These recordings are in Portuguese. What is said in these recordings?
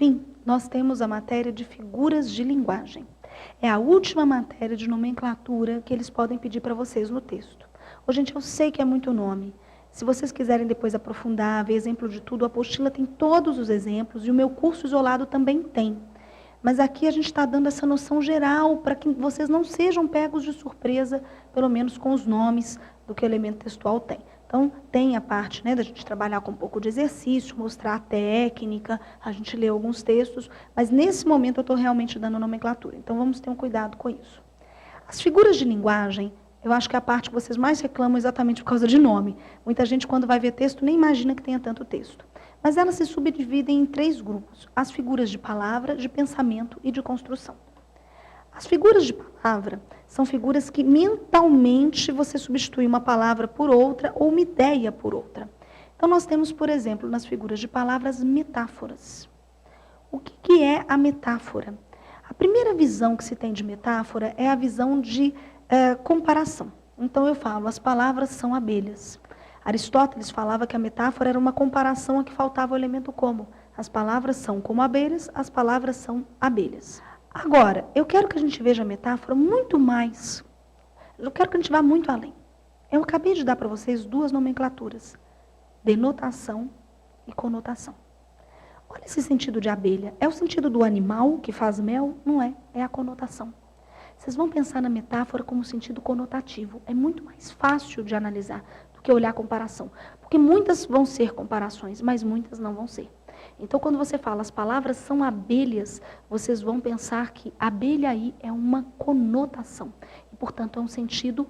fim, nós temos a matéria de figuras de linguagem. É a última matéria de nomenclatura que eles podem pedir para vocês no texto. Ô, gente, eu sei que é muito nome. Se vocês quiserem depois aprofundar, ver exemplo de tudo, a apostila tem todos os exemplos e o meu curso isolado também tem. Mas aqui a gente está dando essa noção geral para que vocês não sejam pegos de surpresa, pelo menos com os nomes do que o elemento textual tem. Então, tem a parte, né, da gente trabalhar com um pouco de exercício, mostrar a técnica, a gente lê alguns textos, mas nesse momento eu estou realmente dando nomenclatura. Então, vamos ter um cuidado com isso. As figuras de linguagem, eu acho que é a parte que vocês mais reclamam exatamente por causa de nome. Muita gente, quando vai ver texto, nem imagina que tenha tanto texto. Mas elas se subdividem em 3 grupos. As figuras de palavra, de pensamento e de construção. As figuras de palavra são figuras que mentalmente você substitui uma palavra por outra ou uma ideia por outra. Então, nós temos, por exemplo, nas figuras de palavras, metáforas. O que é a metáfora? A primeira visão que se tem de metáfora é a visão de comparação. Então, eu falo, as palavras são abelhas. Aristóteles falava que a metáfora era uma comparação a que faltava o elemento como. As palavras são como abelhas, as palavras são abelhas. Agora, eu quero que a gente veja a metáfora muito mais. Eu quero que a gente vá muito além. Eu acabei de dar para vocês 2 nomenclaturas. Denotação e conotação. Olha esse sentido de abelha. É o sentido do animal que faz mel? Não é. É a conotação. Vocês vão pensar na metáfora como sentido conotativo. É muito mais fácil de analisar do que olhar a comparação. Porque muitas vão ser comparações, mas muitas não vão ser. Então, quando você fala as palavras são abelhas, vocês vão pensar que abelha aí é uma conotação. E, portanto, é um sentido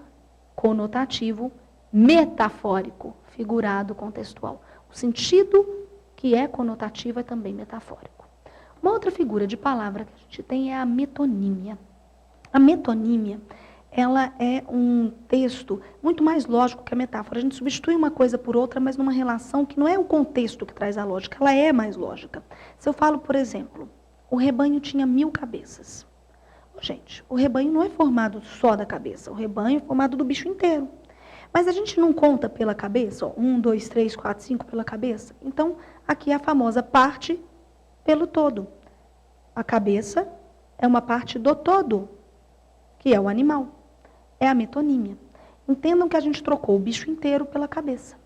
conotativo, metafórico, figurado, contextual. O sentido que é conotativo é também metafórico. Uma outra figura de palavra que a gente tem é a metonímia. A metonímia, ela é um texto muito mais lógico que a metáfora. A gente substitui uma coisa por outra, mas numa relação que não é o contexto que traz a lógica, ela é mais lógica. Se eu falo, por exemplo, o rebanho tinha 1000 cabeças. Gente, o rebanho não é formado só da cabeça, o rebanho é formado do bicho inteiro. Mas a gente não conta pela cabeça, ó, 1, 2, 3, 4, 5 pela cabeça. Então, aqui é a famosa parte pelo todo. A cabeça é uma parte do todo, que é o animal. É a metonímia. Entendam que a gente trocou o bicho inteiro pela cabeça.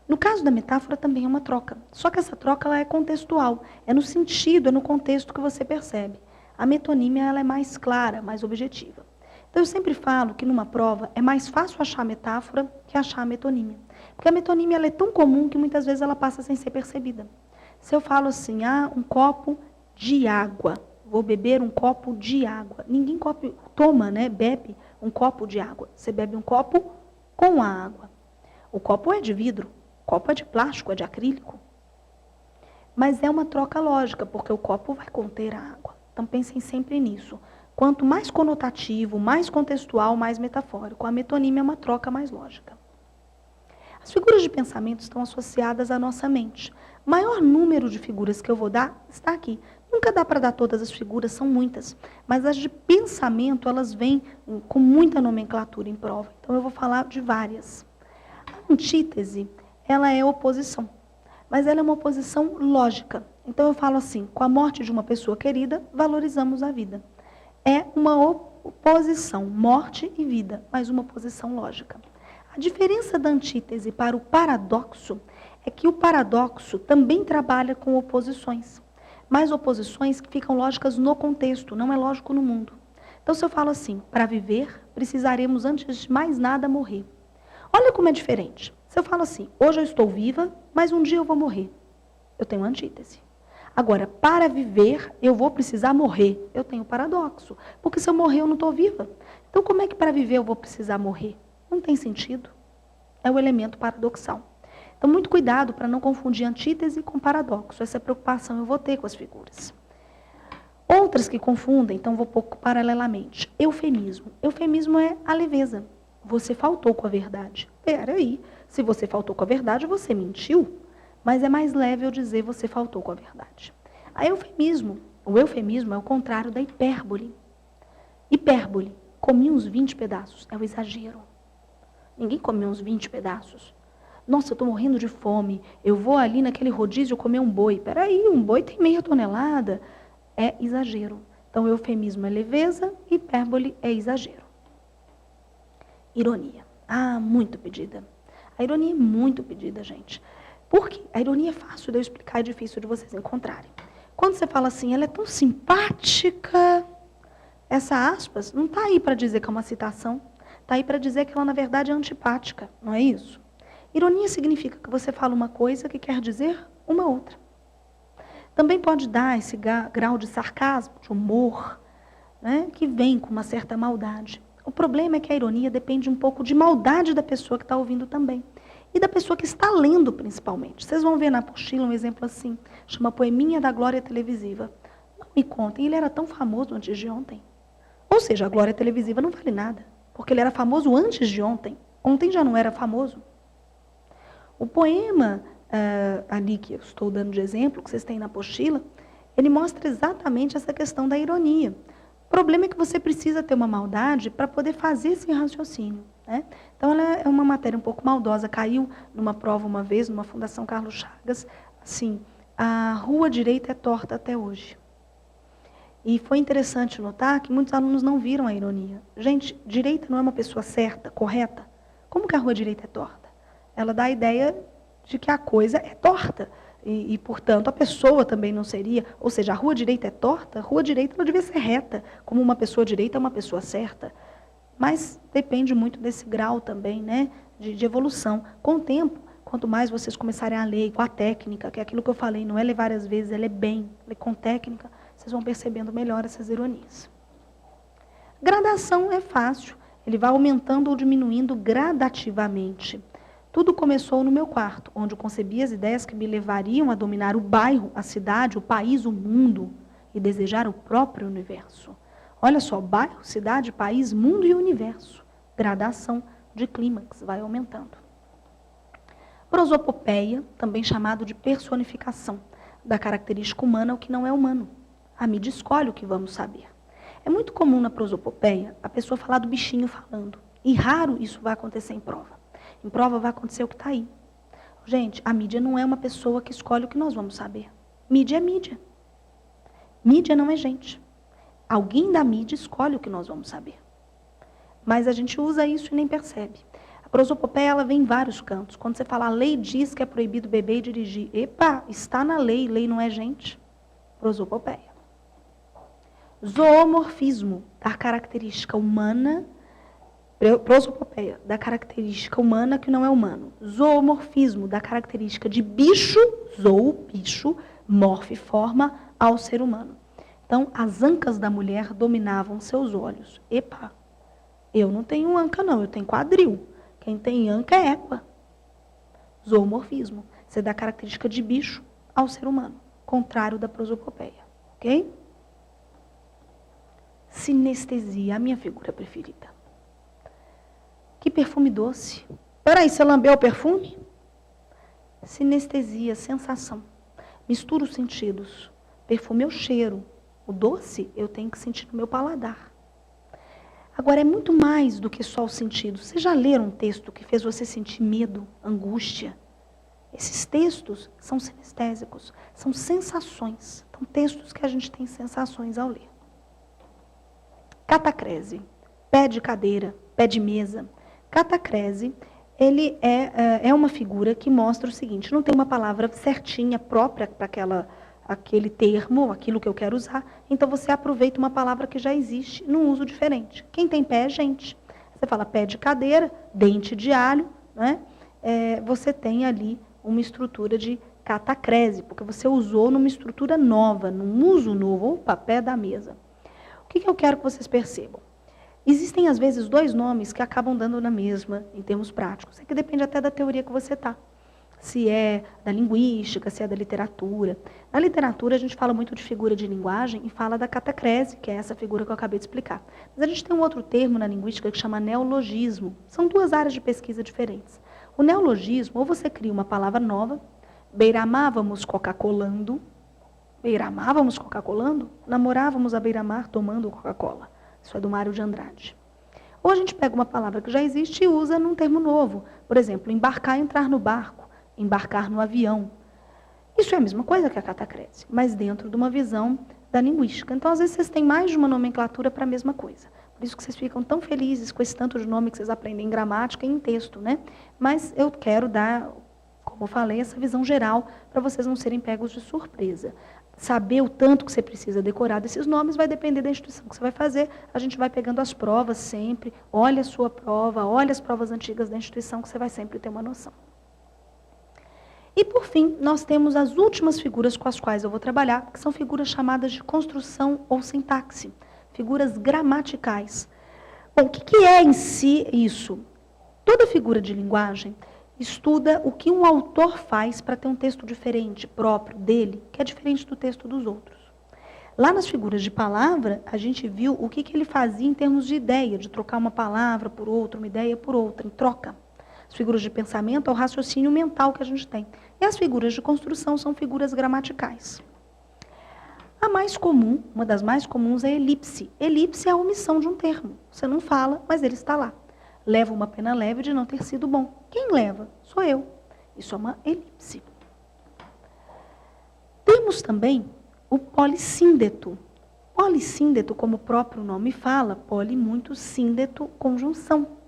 No caso da metáfora também é uma troca. Só que essa troca ela é contextual. É no sentido, é no contexto que você percebe. A metonímia ela é mais clara, mais objetiva. Então eu sempre falo que numa prova é mais fácil achar a metáfora que achar a metonímia. Porque a metonímia ela é tão comum que muitas vezes ela passa sem ser percebida. Se eu falo assim, um copo de água. Vou beber um copo de água. Ninguém toma, né, bebe um copo de água. Você bebe um copo com a água. O copo é de vidro, o copo é de plástico, é de acrílico. Mas é uma troca lógica, porque o copo vai conter a água. Então pensem sempre nisso. Quanto mais conotativo, mais contextual, mais metafórico. A metonímia é uma troca mais lógica. As figuras de pensamento estão associadas à nossa mente. O maior número de figuras que eu vou dar está aqui. Nunca dá para dar todas as figuras, são muitas. Mas as de pensamento, elas vêm com muita nomenclatura em prova. Então, eu vou falar de várias. A antítese, ela é oposição. Mas ela é uma oposição lógica. Então, eu falo assim, com a morte de uma pessoa querida, valorizamos a vida. É uma oposição, morte e vida, mas uma oposição lógica. A diferença da antítese para o paradoxo é que o paradoxo também trabalha com oposições. Mas oposições que ficam lógicas no contexto, não é lógico no mundo. Então, se eu falo assim, para viver, precisaremos, antes de mais nada, morrer. Olha como é diferente. Se eu falo assim, hoje eu estou viva, mas um dia eu vou morrer. Eu tenho antítese. Agora, para viver, eu vou precisar morrer. Eu tenho paradoxo. Porque se eu morrer, eu não estou viva. Então, como é que para viver eu vou precisar morrer? Não tem sentido. É o elemento paradoxal. Então, muito cuidado para não confundir antítese com paradoxo. Essa preocupação eu vou ter com as figuras. Outras que confundem, então vou pouco paralelamente. Eufemismo. Eufemismo é a leveza. Você faltou com a verdade. Peraí, se você faltou com a verdade, você mentiu. Mas é mais leve eu dizer você faltou com a verdade. O eufemismo é o contrário da hipérbole. Hipérbole, comi uns 20 pedaços, é o exagero. Ninguém come uns 20 pedaços. Nossa, eu estou morrendo de fome, eu vou ali naquele rodízio comer um boi. Peraí, um boi tem meia tonelada. É exagero. Então, eufemismo é leveza, hipérbole é exagero. Ironia. Ah, muito pedida. A ironia é muito pedida, gente. Por quê? A ironia é fácil de eu explicar, é difícil de vocês encontrarem. Quando você fala assim, ela é tão simpática, essa aspas não está aí para dizer que é uma citação, está aí para dizer que ela, na verdade, é antipática, não é isso? Ironia significa que você fala uma coisa que quer dizer uma outra. Também pode dar esse grau de sarcasmo, de humor, né, que vem com uma certa maldade. O problema é que a ironia depende um pouco de maldade da pessoa que está ouvindo também. E da pessoa que está lendo, principalmente. Vocês vão ver na apostila um exemplo assim, chama Poeminha da Glória Televisiva. Não me contem, ele era tão famoso antes de ontem. Ou seja, a glória televisiva não vale nada, porque ele era famoso antes de ontem. Ontem já não era famoso. O poema ali que eu estou dando de exemplo, que vocês têm na apostila, ele mostra exatamente essa questão da ironia. O problema é que você precisa ter uma maldade para poder fazer esse raciocínio, né? Então, ela é uma matéria um pouco maldosa. Caiu numa prova uma vez, numa Fundação Carlos Chagas, assim, a rua direita é torta até hoje. E foi interessante notar que muitos alunos não viram a ironia. Gente, direita não é uma pessoa certa, correta? Como que a rua direita é torta? Ela dá a ideia de que a coisa é torta. E, portanto, a pessoa também não seria. Ou seja, a rua direita é torta, a rua direita não devia ser reta, como uma pessoa direita é uma pessoa certa. Mas depende muito desse grau também, né, de evolução. Com o tempo, quanto mais vocês começarem a ler com a técnica, que é aquilo que eu falei, não é ler várias vezes, é ler bem, ler com técnica, vocês vão percebendo melhor essas ironias. Gradação é fácil, ele vai aumentando ou diminuindo gradativamente. Tudo começou no meu quarto, onde eu concebi as ideias que me levariam a dominar o bairro, a cidade, o país, o mundo e desejar o próprio universo. Olha só, bairro, cidade, país, mundo e universo. Gradação de clímax, vai aumentando. Prosopopeia, também chamado de personificação, da característica humana o que não é humano. A mídia escolhe o que vamos saber. É muito comum na prosopopeia a pessoa falar do bichinho falando. E raro isso vai acontecer em prova. Em prova vai acontecer o que está aí. Gente, a mídia não é uma pessoa que escolhe o que nós vamos saber. Mídia é mídia. Mídia não é gente. Alguém da mídia escolhe o que nós vamos saber. Mas a gente usa isso e nem percebe. A prosopopeia, ela vem em vários cantos. Quando você fala, a lei diz que é proibido beber e dirigir. Epa, está na lei, lei não é gente. Prosopopeia. Zoomorfismo, da característica humana. Prosopopeia, da característica humana que não é humano. Zoomorfismo, da característica de bicho, zoo, bicho, morfe, forma, ao ser humano. Então, as ancas da mulher dominavam seus olhos. Epa, eu não tenho anca não, eu tenho quadril. Quem tem anca é epa. Zoomorfismo, você dá característica de bicho ao ser humano, contrário da prosopopeia. Ok? Sinestesia, a minha figura preferida. Que perfume doce. Peraí, você lambeu o perfume? Sinestesia, sensação. Mistura os sentidos. Perfume é o cheiro. O doce eu tenho que sentir no meu paladar. Agora, é muito mais do que só o sentido. Vocês já leram um texto que fez você sentir medo, angústia? Esses textos são sinestésicos, são sensações. São textos que a gente tem sensações ao ler. Catacrese, pé de cadeira, pé de mesa. Catacrese, ele é uma figura que mostra o seguinte, não tem uma palavra certinha, própria para aquele termo, aquilo que eu quero usar, então você aproveita uma palavra que já existe num uso diferente. Quem tem pé é gente. Você fala pé de cadeira, dente de alho, né? Você tem ali uma estrutura de catacrese, porque você usou numa estrutura nova, num uso novo, opa, pé da mesa. O que eu quero que vocês percebam? Existem, às vezes, dois nomes que acabam dando na mesma, em termos práticos. É que depende até da teoria que você está. Se é da linguística, se é da literatura. Na literatura, a gente fala muito de figura de linguagem e fala da catacrese, que é essa figura que eu acabei de explicar. Mas a gente tem um outro termo na linguística que chama neologismo. São duas áreas de pesquisa diferentes. O neologismo, ou você cria uma palavra nova, beiramávamos Coca-Colando, namorávamos à beira-mar tomando Coca-Cola. Isso é do Mário de Andrade. Ou a gente pega uma palavra que já existe e usa num termo novo. Por exemplo, embarcar, entrar no barco, embarcar no avião. Isso é a mesma coisa que a catacrese, mas dentro de uma visão da linguística. Então, às vezes, vocês têm mais de uma nomenclatura para a mesma coisa. Por isso que vocês ficam tão felizes com esse tanto de nome que vocês aprendem em gramática e em texto, né? Mas eu quero dar, como eu falei, essa visão geral para vocês não serem pegos de surpresa. Saber o tanto que você precisa decorar desses nomes vai depender da instituição que você vai fazer. A gente vai pegando as provas sempre, olha a sua prova, olha as provas antigas da instituição, que você vai sempre ter uma noção. E, por fim, nós temos as últimas figuras com as quais eu vou trabalhar, que são figuras chamadas de construção ou sintaxe, figuras gramaticais. Bom, o que é em si isso? Toda figura de linguagem estuda o que um autor faz para ter um texto diferente, próprio dele, que é diferente do texto dos outros. Lá nas figuras de palavra, a gente viu o que ele fazia em termos de ideia, de trocar uma palavra por outra, uma ideia por outra, em troca. As figuras de pensamento é o raciocínio mental que a gente tem. E as figuras de construção são figuras gramaticais. A mais comum, uma das mais comuns é a elipse. Elipse é a omissão de um termo. Você não fala, mas ele está lá. Leva uma pena leve de não ter sido bom. Quem leva? Sou eu. Isso é uma elipse. Temos também o polissíndeto. Polissíndeto, como o próprio nome fala, poli muito, síndeto, conjunção.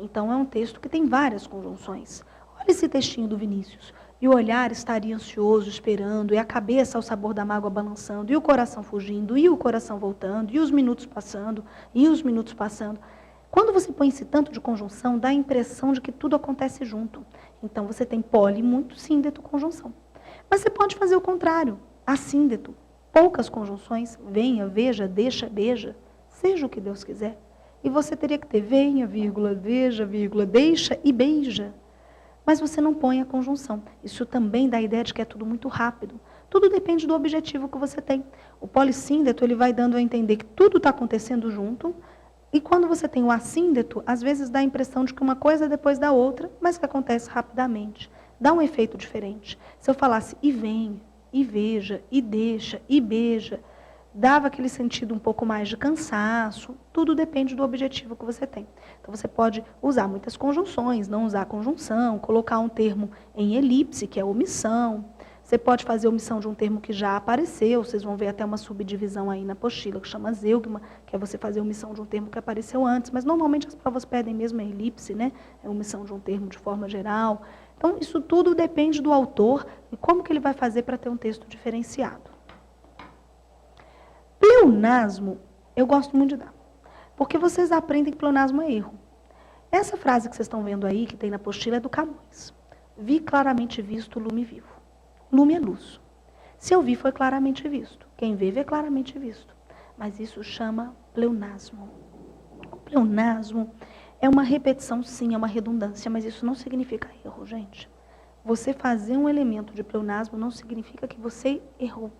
Então é um texto que tem várias conjunções. Olha esse textinho do Vinícius. E o olhar estaria ansioso, esperando, e a cabeça ao sabor da mágoa balançando, e o coração fugindo, e o coração voltando, e os minutos passando, e os minutos passando. Quando você põe esse tanto de conjunção, dá a impressão de que tudo acontece junto. Então você tem poli, muito, síndeto, conjunção. Mas você pode fazer o contrário, assíndeto. Poucas conjunções, venha, veja, deixa, beija, seja o que Deus quiser. E você teria que ter venha, vírgula, veja, vírgula, deixa e beija. Mas você não põe a conjunção. Isso também dá a ideia de que é tudo muito rápido. Tudo depende do objetivo que você tem. O polissíndeto, ele vai dando a entender que tudo está acontecendo junto. E quando você tem o assíndeto, às vezes dá a impressão de que uma coisa é depois da outra, mas que acontece rapidamente. Dá um efeito diferente. Se eu falasse e venha, e veja, e deixa, e beija, dava aquele sentido um pouco mais de cansaço. Tudo depende do objetivo que você tem. Então, você pode usar muitas conjunções, não usar conjunção, colocar um termo em elipse, que é omissão. Você pode fazer omissão de um termo que já apareceu. Vocês vão ver até uma subdivisão aí na apostila, que chama zeugma, que é você fazer omissão de um termo que apareceu antes. Mas, normalmente, as provas pedem mesmo a elipse, né? É omissão de um termo de forma geral. Então, isso tudo depende do autor e como que ele vai fazer para ter um texto diferenciado. Pleonasmo, eu gosto muito de dar, porque vocês aprendem que pleonasmo é erro. Essa frase que vocês estão vendo aí, que tem na apostila, é do Camões. Vi claramente visto, lume vivo. Lume é luz. Se eu vi, foi claramente visto. Quem vê, vê claramente visto. Mas isso chama pleonasmo. O pleonasmo é uma repetição, sim, é uma redundância, mas isso não significa erro, gente. Você fazer um elemento de pleonasmo não significa que você errou.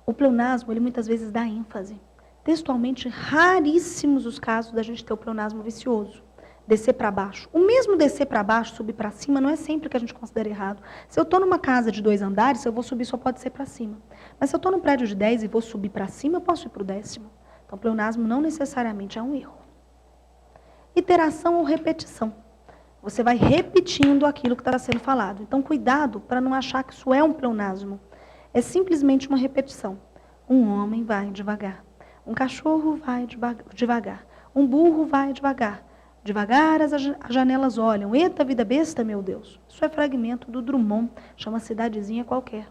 O pleonasmo, ele muitas vezes dá ênfase. Textualmente, raríssimos os casos da gente ter o pleonasmo vicioso. Descer para baixo. O mesmo descer para baixo, subir para cima, não é sempre que a gente considera errado. Se eu estou numa casa de 2 andares, se eu vou subir, só pode ser para cima. Mas se eu estou num prédio de 10 e vou subir para cima, eu posso ir para o 10º. Então, pleonasmo não necessariamente é um erro. Iteração ou repetição. Você vai repetindo aquilo que está sendo falado. Então, cuidado para não achar que isso é um pleonasmo. É simplesmente uma repetição. Um homem vai devagar. Um cachorro vai devagar. Um burro vai devagar. Devagar as janelas olham. Eita, vida besta, meu Deus. Isso é fragmento do Drummond, chama Cidadezinha Qualquer.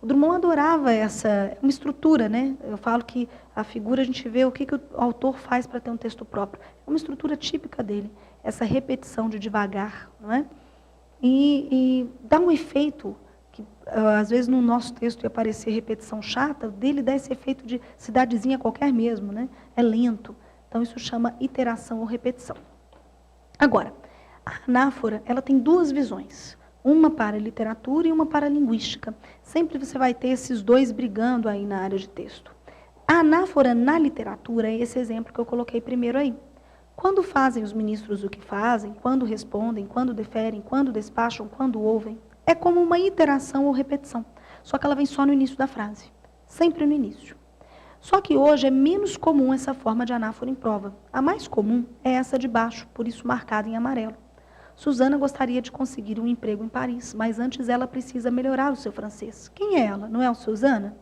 O Drummond adorava uma estrutura, né? Eu falo que a figura, a gente vê o que o autor faz para ter um texto próprio. É uma estrutura típica dele, essa repetição de devagar, não é? E dá um efeito que, às vezes, no nosso texto ia parecer repetição chata, dele dá esse efeito de cidadezinha qualquer mesmo, né? É lento. Então, isso chama iteração ou repetição. Agora, a anáfora, ela tem 2 visões. Uma para a literatura e uma para a linguística. Sempre você vai ter esses 2 brigando aí na área de texto. A anáfora na literatura é esse exemplo que eu coloquei primeiro aí. Quando fazem os ministros o que fazem, quando respondem, quando deferem, quando despacham, quando ouvem, é como uma iteração ou repetição. Só que ela vem só no início da frase. Sempre no início. Só que hoje é menos comum essa forma de anáfora em prova. A mais comum é essa de baixo, por isso marcada em amarelo. Suzana gostaria de conseguir um emprego em Paris, mas antes ela precisa melhorar o seu francês. Quem é ela? Não é o Suzana?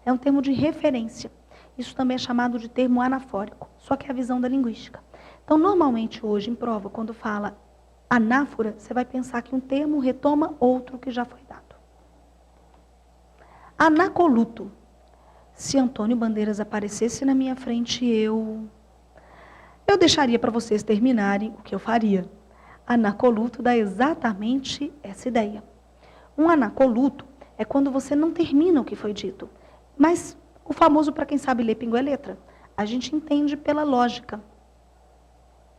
É um termo de referência. Isso também é chamado de termo anafórico, só que é a visão da linguística. Então, normalmente hoje em prova, quando fala anáfora, você vai pensar que um termo retoma outro que já foi dado. Anacoluto. Se Antônio Bandeiras aparecesse na minha frente, eu deixaria para vocês terminarem o que eu faria. Anacoluto dá exatamente essa ideia. Um anacoluto é quando você não termina o que foi dito. Mas o famoso, para quem sabe ler pingo é letra, a gente entende pela lógica.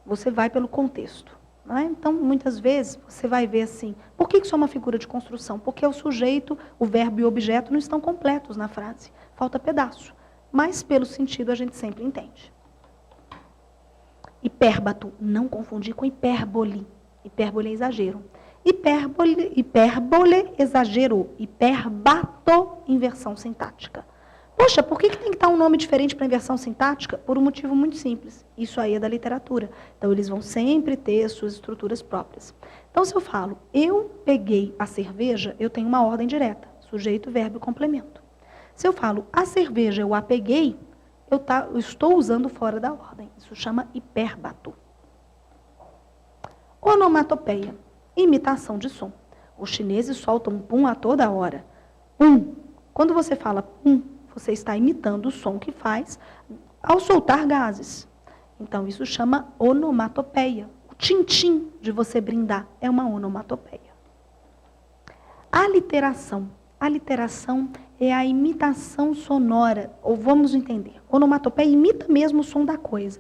Você vai pelo contexto. Não é? Então, muitas vezes, você vai ver assim, por que isso é uma figura de construção? Porque o sujeito, o verbo e o objeto não estão completos na frase. Falta pedaço. Mas, pelo sentido, a gente sempre entende. Hipérbato, não confundir com hipérbole. Hipérbole é exagero. Hipérbole, exagero. Hipérbato, inversão sintática. Poxa, por que tem que estar um nome diferente para inversão sintática? Por um motivo muito simples. Isso aí é da literatura. Então, eles vão sempre ter suas estruturas próprias. Então, se eu falo, eu peguei a cerveja, eu tenho uma ordem direta. Sujeito, verbo e complemento. Se eu falo, a cerveja eu a peguei, eu estou usando fora da ordem. Isso chama hipérbato. Onomatopeia. Imitação de som. Os chineses soltam pum a toda hora. Quando você fala pum, você está imitando o som que faz ao soltar gases. Então, isso chama onomatopeia. O tim-tim de você brindar é uma onomatopeia. Aliteração. Aliteração é a imitação sonora, ou vamos entender. Onomatopeia imita mesmo o som da coisa.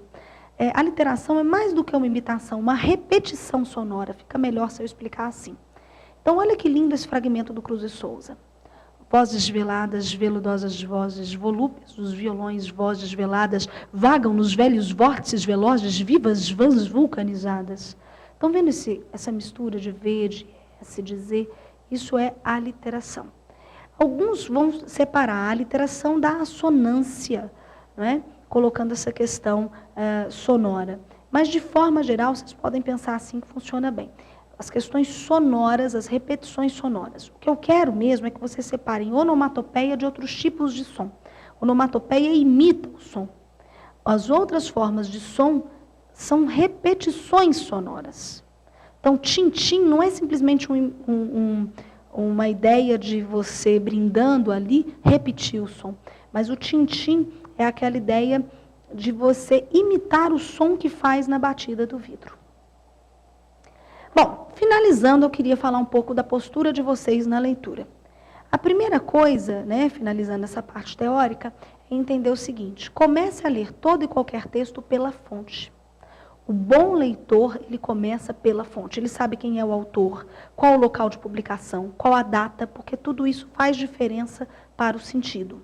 Aliteração é mais do que uma imitação, uma repetição sonora. Fica melhor se eu explicar assim. Então, olha que lindo esse fragmento do Cruz e Souza. Vozes veladas, veludosas vozes, volúpias dos violões, vozes veladas, vagam nos velhos vórtices velozes, vivas vãs vulcanizadas. Estão vendo essa mistura de V, de S, de Z? Isso é aliteração. Alguns vão separar a aliteração da assonância, não é? Colocando essa questão sonora. Mas, de forma geral, vocês podem pensar assim que funciona bem. As questões sonoras, as repetições sonoras. O que eu quero mesmo é que vocês separem onomatopeia de outros tipos de som. Onomatopeia imita o som. As outras formas de som são repetições sonoras. Então, tim-tim não é simplesmente uma ideia de você brindando ali, repetir o som. Mas o tim-tim é aquela ideia de você imitar o som que faz na batida do vidro. Bom, finalizando, eu queria falar um pouco da postura de vocês na leitura. A primeira coisa, finalizando essa parte teórica, é entender o seguinte: comece a ler todo e qualquer texto pela fonte. O bom leitor, ele começa pela fonte. Ele sabe quem é o autor, qual o local de publicação, qual a data, porque tudo isso faz diferença para o sentido.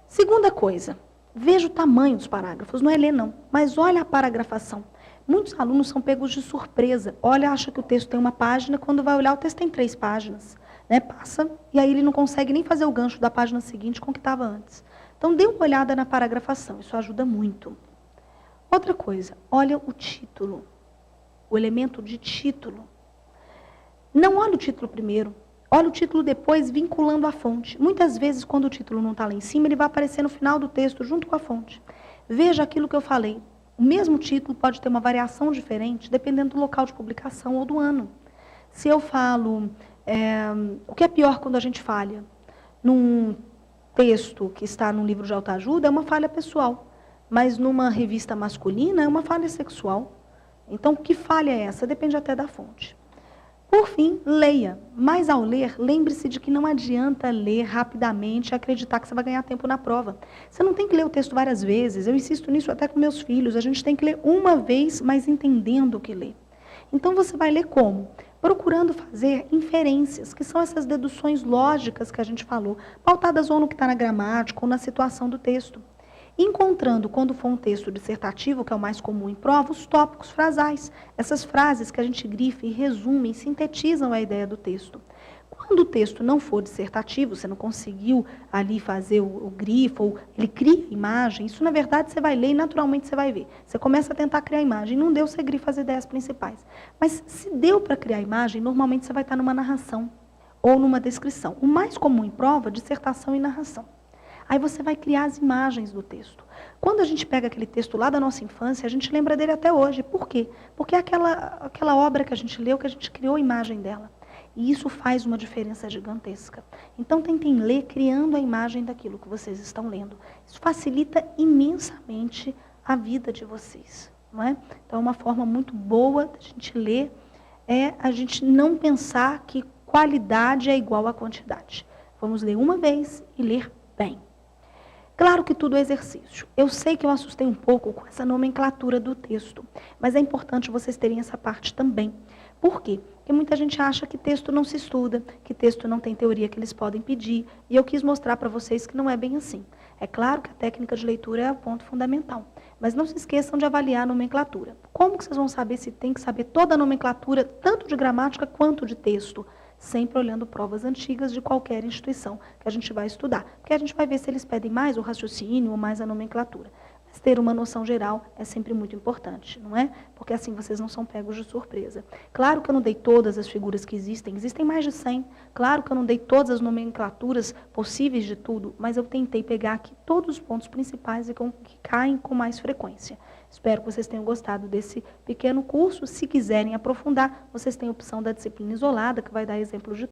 Segunda coisa, veja o tamanho dos parágrafos. Não é ler, não, mas olha a paragrafação. Muitos alunos são pegos de surpresa. Olha, acha que o texto tem uma página, quando vai olhar o texto tem 3 páginas. Passa, e aí ele não consegue nem fazer o gancho da página seguinte com o que estava antes. Então, dê uma olhada na paragrafação, isso ajuda muito. Outra coisa, olha o título, o elemento de título. Não olha o título primeiro, olha o título depois vinculando a fonte. Muitas vezes, quando o título não está lá em cima, ele vai aparecer no final do texto junto com a fonte. Veja aquilo que eu falei. O mesmo título pode ter uma variação diferente, dependendo do local de publicação ou do ano. Se eu falo, o que é pior quando a gente falha? Num texto que está num livro de autoajuda, é uma falha pessoal. Mas numa revista masculina, é uma falha sexual. Então, que falha é essa? Depende até da fonte. Por fim, leia. Mas ao ler, lembre-se de que não adianta ler rapidamente e acreditar que você vai ganhar tempo na prova. Você não tem que ler o texto várias vezes. Eu insisto nisso até com meus filhos. A gente tem que ler uma vez, mas entendendo o que lê. Então, você vai ler como? Procurando fazer inferências, que são essas deduções lógicas que a gente falou, pautadas ou no que está na gramática ou na situação do texto. Encontrando, quando for um texto dissertativo, que é o mais comum em prova, os tópicos frasais. Essas frases que a gente grifa e resume e sintetizam a ideia do texto. Quando o texto não for dissertativo, você não conseguiu ali fazer o grifo, ou ele cria imagem, isso na verdade você vai ler e naturalmente você vai ver. Você começa a tentar criar imagem, não deu, você grifa as ideias principais. Mas se deu para criar imagem, normalmente você vai estar numa narração ou numa descrição. O mais comum em prova, dissertação e narração. Aí você vai criar as imagens do texto. Quando a gente pega aquele texto lá da nossa infância, a gente lembra dele até hoje. Por quê? Porque é aquela obra que a gente leu, que a gente criou a imagem dela. E isso faz uma diferença gigantesca. Então tentem ler criando a imagem daquilo que vocês estão lendo. Isso facilita imensamente a vida de vocês. Não é? Então uma forma muito boa da gente ler é a gente não pensar que qualidade é igual a quantidade. Vamos ler uma vez e ler bem. Claro que tudo é exercício. Eu sei que eu assustei um pouco com essa nomenclatura do texto, mas é importante vocês terem essa parte também. Por quê? Porque muita gente acha que texto não se estuda, que texto não tem teoria que eles podem pedir, e eu quis mostrar para vocês que não é bem assim. É claro que a técnica de leitura é o ponto fundamental, mas não se esqueçam de avaliar a nomenclatura. Como que vocês vão saber se tem que saber toda a nomenclatura, tanto de gramática quanto de texto? Sempre olhando provas antigas de qualquer instituição que a gente vai estudar. Porque a gente vai ver se eles pedem mais o raciocínio ou mais a nomenclatura. Mas ter uma noção geral é sempre muito importante, não é? Porque assim vocês não são pegos de surpresa. Claro que eu não dei todas as figuras que existem mais de 100. Claro que eu não dei todas as nomenclaturas possíveis de tudo, mas eu tentei pegar aqui todos os pontos principais e que caem com mais frequência. Espero que vocês tenham gostado desse pequeno curso. Se quiserem aprofundar, vocês têm a opção da disciplina isolada, que vai dar exemplos de